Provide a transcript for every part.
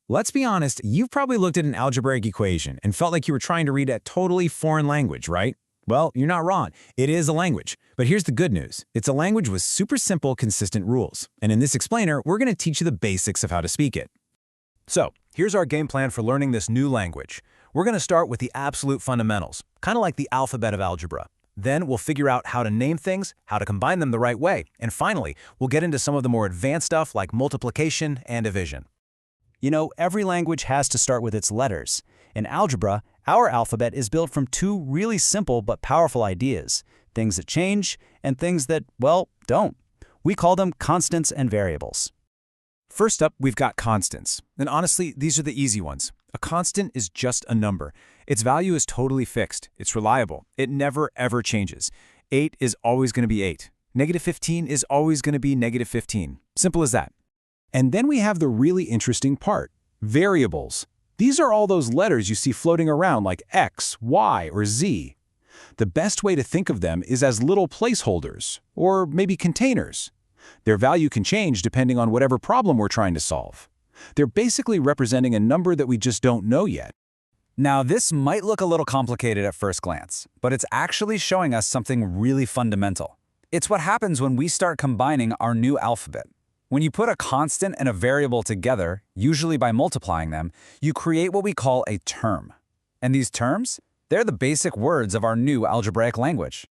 Let's be honest, you've probably looked at an algebraic equation and felt like you were trying to read a totally foreign language, right? Well, you're not wrong. It is a language. But here's the good news. It's a language with super simple, consistent rules. And in this explainer, we're going to teach you the basics of how to speak it. So, here's our game plan for learning this new language. We're going to start with the absolute fundamentals, kind of like the alphabet of algebra. Then we'll figure out how to name things, how to combine them the right way, and finally, we'll get into some of the more advanced stuff like multiplication and division. You know, every language has to start with its letters. In algebra, our alphabet is built from two really simple but powerful ideas, things that change and things that, well, don't. We call them constants and variables. First up, we've got constants. And honestly, these are the easy ones. A constant is just a number. Its value is totally fixed. It's reliable. It never, ever changes. 8 is always going to be 8. -15 is always going to be -15. Simple as that. And then we have the really interesting part, variables. These are all those letters you see floating around like X, Y, or Z. The best way to think of them is as little placeholders, or maybe containers. Their value can change depending on whatever problem we're trying to solve. They're basically representing a number that we just don't know yet. Now, this might look a little complicated at first glance, but it's actually showing us something really fundamental. It's what happens when we start combining our new alphabet. When you put a constant and a variable together, usually by multiplying them, you create what we call a term. And these terms, they're the basic words of our new algebraic language.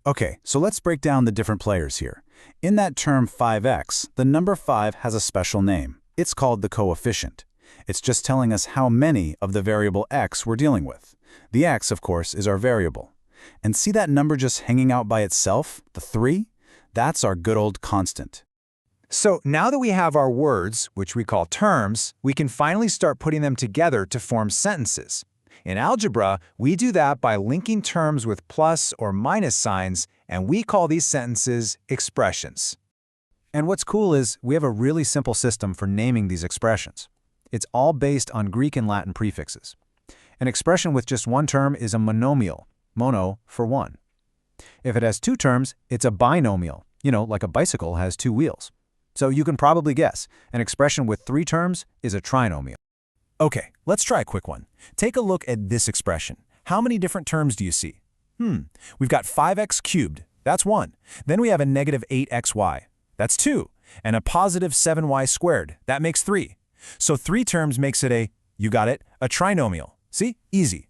Okay, so let's break down the different players here. In that term 5x, the number 5 has a special name. It's called the coefficient. It's just telling us how many of the variable x we're dealing with. The x, of course, is our variable. And see that number just hanging out by itself, the 3? That's our good old constant. So now that we have our words, which we call terms, we can finally start putting them together to form sentences. In algebra, we do that by linking terms with plus or minus signs, and we call these sentences expressions. And what's cool is we have a really simple system for naming these expressions. It's all based on Greek and Latin prefixes. An expression with just one term is a monomial, mono for one. If it has two terms, it's a binomial, like a bicycle has two wheels. So you can probably guess, an expression with 3 terms is a trinomial. Okay, let's try a quick one. Take a look at this expression. How many different terms do you see? We've got 5x cubed, that's 1. Then we have a negative 8xy, that's 2. And a positive 7y squared, that makes 3. So 3 terms makes it you got it, a trinomial. See? Easy.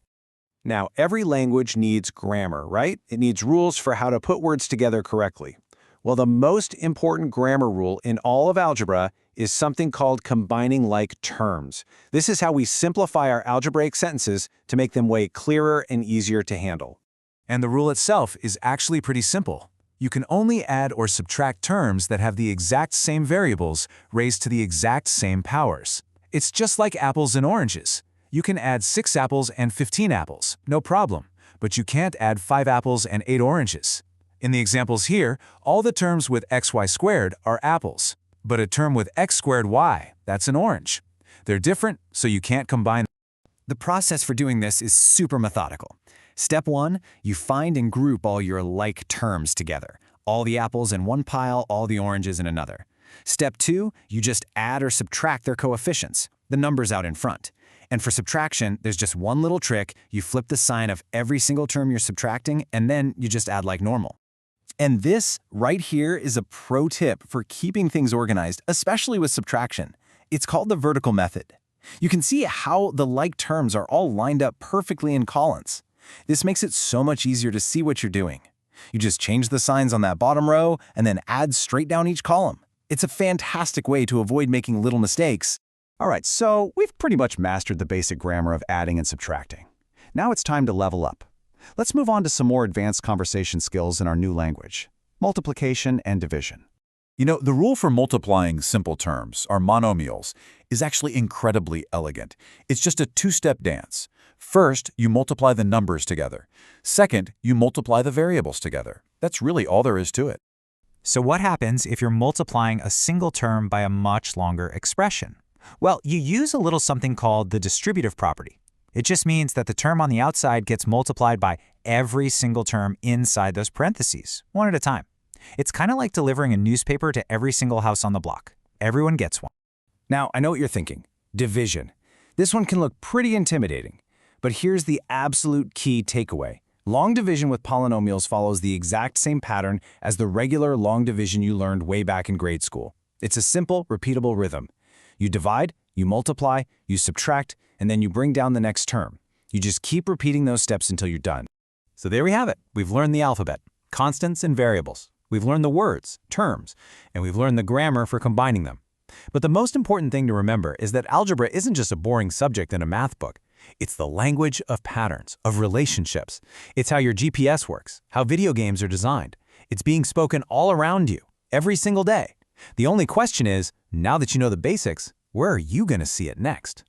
Now, every language needs grammar, right? It needs rules for how to put words together correctly. Well, the most important grammar rule in all of algebra is something called combining like terms. This is how we simplify our algebraic sentences to make them way clearer and easier to handle. And the rule itself is actually pretty simple. You can only add or subtract terms that have the exact same variables raised to the exact same powers. It's just like apples and oranges. You can add 6 apples and 15 apples, no problem, but you can't add 5 apples and 8 oranges. In the examples here, all the terms with xy squared are apples, but a term with x squared y, that's an orange. They're different, so you can't combine them. The process for doing this is super methodical. Step 1, you find and group all your like terms together. All the apples in one pile, all the oranges in another. Step 2, you just add or subtract their coefficients, the numbers out in front. And for subtraction, there's just one little trick. You flip the sign of every single term you're subtracting, and then you just add like normal. And this right here is a pro tip for keeping things organized, especially with subtraction. It's called the vertical method. You can see how the like terms are all lined up perfectly in columns. This makes it so much easier to see what you're doing. You just change the signs on that bottom row and then add straight down each column. It's a fantastic way to avoid making little mistakes. All right, so we've pretty much mastered the basic grammar of adding and subtracting. Now it's time to level up. Let's move on to some more advanced conversation skills in our new language, multiplication and division. The rule for multiplying simple terms, our monomials, is actually incredibly elegant. It's just a 2-step dance. First, you multiply the numbers together. Second, you multiply the variables together. That's really all there is to it. So what happens if you're multiplying a single term by a much longer expression? Well, you use a little something called the distributive property. It just means that the term on the outside gets multiplied by every single term inside those parentheses, one at a time. It's kind of like delivering a newspaper to every single house on the block. Everyone gets one. Now, I know what you're thinking. Division. This one can look pretty intimidating, but here's the absolute key takeaway. Long division with polynomials follows the exact same pattern as the regular long division you learned way back in grade school. It's a simple, repeatable rhythm. You divide, you multiply, you subtract, and then you bring down the next term. You just keep repeating those steps until you're done. So there we have it. We've learned the alphabet, constants and variables. We've learned the words, terms, and we've learned the grammar for combining them. But the most important thing to remember is that algebra isn't just a boring subject in a math book. It's the language of patterns, of relationships. It's how your GPS works, how video games are designed. It's being spoken all around you, every single day. The only question is, now that you know the basics, where are you going to see it next?